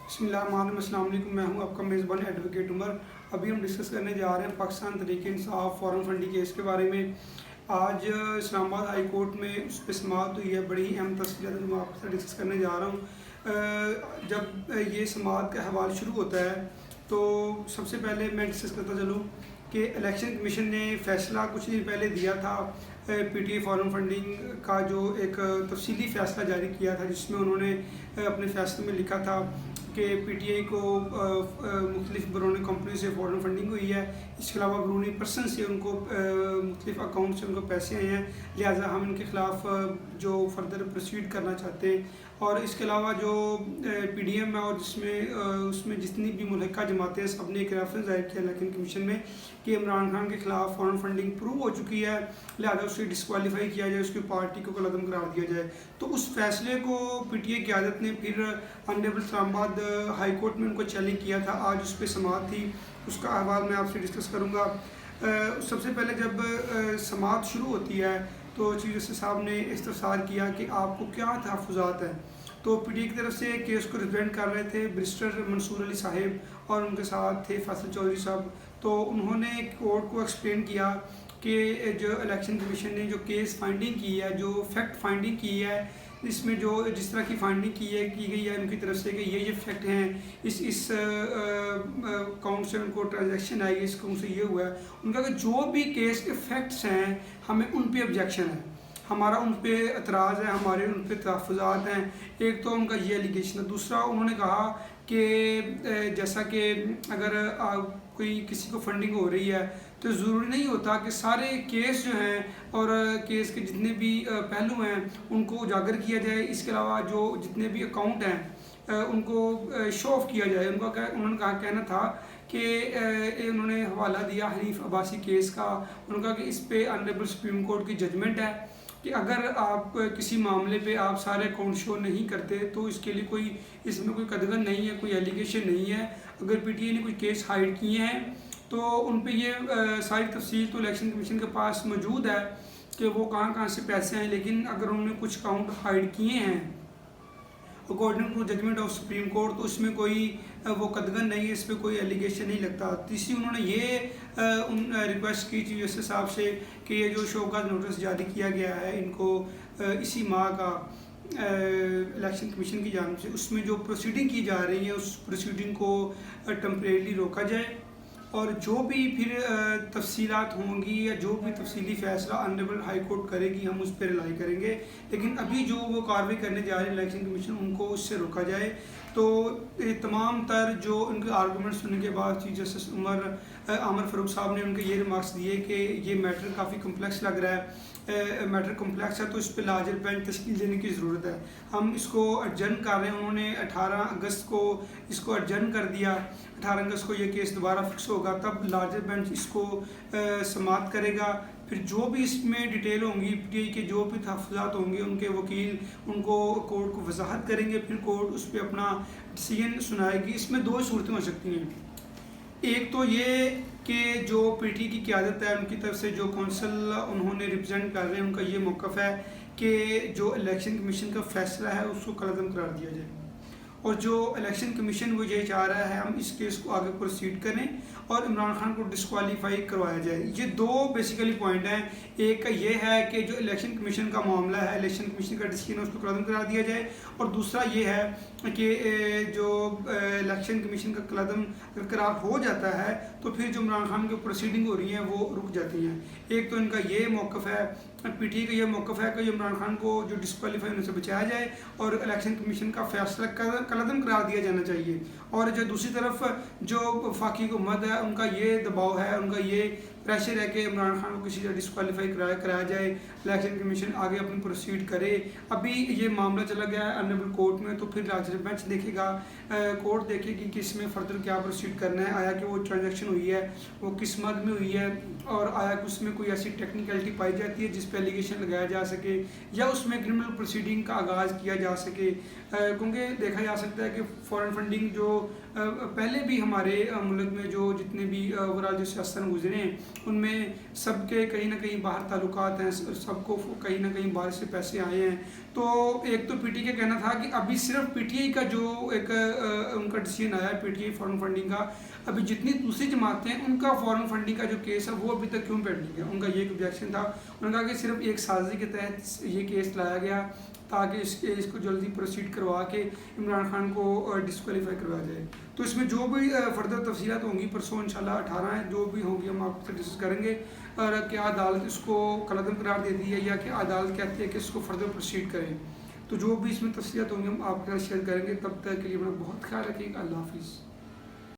बिस्मिल्लाहिर्रहमानिर्रहीम। मैं हूं आपका मेज़बान एडवोकेट उमर। अभी हम डिस्कस करने जा रहे हैं Pakistan Tehreek-e-Insaf foreign funding case के बारे में। आज इस्लामाबाद हाई कोर्ट में उस पर समाअत हुई है। बड़ी अहम तफसीलात मैं आपके साथ डिस्कस करने जा रहा हूँ। जब ये समाअत का हवाल शुरू होता है तो सबसे पहले मैं डिस्कस करता चलूँ कि इलेक्शन कमीशन ने फ़ैसला कुछ दिन पहले दिया था पीटीए फॉरेन फंडिंग का, जो एक तफसीली फ़ैसला जारी किया था, जिसमें उन्होंने अपने फ़ैसले में लिखा था कि पीटीआई को मुख्तलिफ बैरूनी कंपनी से फॉरेन फंडिंग हुई है। इसके अलावा बैरूनी पर्सन से उनको मुख्तलिफ अकाउंट से उनको पैसे आए हैं, लिहाजा हम इनके ख़िलाफ़ जो फर्दर प्रोसीड करना चाहते हैं। और इसके अलावा जो पीडीएम है और उसमें जितनी भी मुल्हिका जमातें हैं, सब ने एक रेफरेंस दायर किया इलेक्शन कमीशन में कि इमरान खान के ख़िलाफ़ फॉरेन फंडिंग प्रूव हो चुकी है, लिहाजा उसे डिस्क्वालीफाई किया जाए, उसकी पार्टी को कलअदम करार दिया जाए। तो उस फैसले को पीटीआई क़यादत ने फिर ऑनरेबल इस्लामाबाद हाई कोर्ट में उनको चैलेंज किया था। आज उस पर समाअत थी, उसका अहवाल मैं आपसे डिस्कस करूँगा। सबसे पहले जब समाअत शुरू होती है तो चीफ जस्टिस साहब ने इस्तफसार किया कि आपको क्या तहफ़्फ़ुज़ात हैं। तो पीटीआई की तरफ से केस को रिप्रेजेंट कर रहे थे बैरिस्टर मंसूर अली साहिब और उनके साथ थे फैसल चौधरी साहब। तो उन्होंने कोर्ट को एक्सप्लेन किया कि जो इलेक्शन कमीशन ने जो केस फाइंडिंग की है, जो फैक्ट फाइंडिंग की है, इसमें जो जिस तरह की फाइंडिंग की गई है उनकी तरफ से कि ये फैक्ट हैं, इस अकाउंट से उनको ट्रांजैक्शन आई है, इस अकाउंट से ये हुआ है। उनका कि जो भी केस के फैक्ट्स हैं हमें उन पे ऑब्जेक्शन है, हमारा उन पे एतराज़ है, हमारे उन पे तहफ़्फ़ुज़ात हैं। एक तो उनका ये एलिगेशन है। दूसरा उन्होंने कहा कि जैसा कि अगर कोई किसी को फंडिंग हो रही है तो ज़रूरी नहीं होता कि सारे केस जो हैं और केस के जितने भी पहलू हैं उनको उजागर किया जाए। इसके अलावा जो जितने भी अकाउंट हैं उनको शो ऑफ किया जाए। उन्होंने कहना था कि उन्होंने हवाला दिया हनीफ अब्बासी केस का। उन्होंने कहा कि इस पे ऑनरेबल सुप्रीम कोर्ट की जजमेंट है कि अगर आप किसी मामले पे आप सारे अकाउंट शो नहीं करते तो इसके लिए कोई इसमें कोई कदगन नहीं है, कोई एलिगेशन नहीं है। अगर पीटीआई ने कोई केस हाइड किए हैं तो उन पे ये सारी तफसील तो इलेक्शन कमीशन के पास मौजूद है कि वो कहाँ से पैसे आए, लेकिन अगर उन्होंने कुछ अकाउंट हाइड किए हैं according to judgement of Supreme Court तो उसमें कोई वो कदगन नहीं है, इस पर कोई एलिगेशन नहीं लगता। तीसरी उन्होंने ये रिक्वेस्ट की चीफ जस्टिस साहब से कि ये जो शोकॉज नोटिस जारी किया गया है इनको इसी माह का इलेक्शन कमीशन की जानिब से, उसमें जो प्रोसीडिंग की जा रही है उस प्रोसीडिंग को टेम्परेरी रोका जाए और जो भी फिर तफसीलात होंगी या जो भी तफसीली फ़ैसला ऑनरेबल हाई कोर्ट करेगी हम उस पर रिलाई करेंगे। लेकिन अभी जो वो कार्रवाई करने जा रहे हैं इलेक्शन कमीशन, उनको उससे रोका जाए। तो तमाम तर जो उनके आर्गूमेंट सुनने के बाद चीफ जस्टिस आमर फ़ारूक साहब ने उनके ये रिमार्क्स दिए कि ये मैटर काफ़ी कम्प्लेक्स लग रहा है, मैटर कम्प्लेक्स है तो इस पर लार्जर बेंच तश्कील देने की ज़रूरत है। हम इसको अर्जन कर रहे हैं। उन्होंने 18 अगस्त को इसको अर्जन कर दिया। 18 अगस्त को ये केस दोबारा फिक्स होगा, तब लार्जर बेंच इसको समाअत करेगा। फिर जो भी इसमें डिटेल होंगी, पीटीआई के जो भी तहफ़्फ़ुज़ात होंगे, उनके वकील उनको कोर्ट को वजाहत करेंगे, फिर कोर्ट उस पर अपना डिसीजन सुनाएगी। इसमें दो सूरतें हो सकती हैं। एक तो ये कि जो पीटीआई की क़यादत है उनकी तरफ से जो कौंसल उन्होंने रिप्रेजेंट कर रहे हैं उनका ये मौक़िफ़ है कि जो इलेक्शन कमीशन का फ़ैसला है उसको कलअदम करार दिया जाए और जो इलेक्शन कमीशन वो ये चाह रहा है हम इस केस को आगे प्रोसीड करें और इमरान खान को डिस्क्वालीफाई करवाया जाए। ये दो बेसिकली पॉइंट हैं। एक का ये है कि जो इलेक्शन कमीशन का मामला है, इलेक्शन कमीशन का डिसीजन उसको कलअदम करार दिया जाए, और दूसरा ये है कि जो इलेक्शन कमीशन का कलअदम करार हो जाता है तो फिर जो इमरान खान की प्रोसीडिंग हो रही हैं वो रुक जाती हैं। एक तो इनका ये मौक़िफ़ है, पीटीआई का ये मौक़िफ़ है कि इमरान खान को जो डिस्क्वालीफाई होने से बचाया जाए और इलेक्शन कमीशन का फ़ैसला कलअदम करार दिया जाना चाहिए। और जो दूसरी तरफ जो वफाकी हुकूमत है उनका ये दबाव है, उनका ये प्रेशर है कि इमरान खान को किसी तरह डिस्क्वालीफाई कराया जाए, इलेक्शन कमीशन आगे अपनी प्रोसीड करे। अभी ये मामला चला गया है ऑनरेबल कोर्ट में, तो फिर लार्जर बेंच देखेगा, कोर्ट देखेगी कि इसमें फर्दर क्या प्रोसीड करना है। आया कि वो ट्रांजैक्शन हुई है वो किस मद में हुई है, और आया कि उसमें कोई ऐसी टेक्निकलिटी पाई जाती है जिस पर एलिगेशन लगाया जा सके या उसमें क्रिमिनल प्रोसीडिंग का आगाज़ किया जा सके। क्योंकि देखा जा सकता है कि फॉरेन फंडिंग जो पहले भी हमारे मुल्क में जो जितने भी ओवरऑल जो सियासतदान गुजरे हैं उनमें सबके कहीं ना कहीं बाहर ताल्लुकात हैं, सबको कहीं ना कहीं बाहर से पैसे आए हैं। तो तो एक तो पीटी का कहना था कि अभी सिर्फ पीटीआई का जो एक उनका डिसीजन आया है पीटीआई फॉरेन फंडिंग का, अभी जितनी दूसरी जमातें हैं उनका फॉरेन फंडिंग का जो केस है वो अभी तक क्यों पेंडिंग है। उनका ये ऑब्जेक्शन था, उन्होंने कहा कि सिर्फ एक साजिश के तहत ये केस लाया गया ताकि इस केस को जल्दी प्रोसीड करवा के इमरान खान को डिस्क्वालीफाई करवाया जाए। तो इसमें जो भी फर्दर तफसीलात होंगी परसों इंशाल्लाह 18 है, जो भी होंगी हम आपसे डिस्कस करेंगे। और क्या अदालत इसको कलअदम करार देती है या क्या अदालत कहती है कि इसको फर्दर प्रोसीड करें। तो जो भी इसमें तफसीलात होंगी हम आपके साथ शेयर करेंगे। तब तक के लिए अपना बहुत ख्याल रखिएगा। अल्लाह हाफिज़।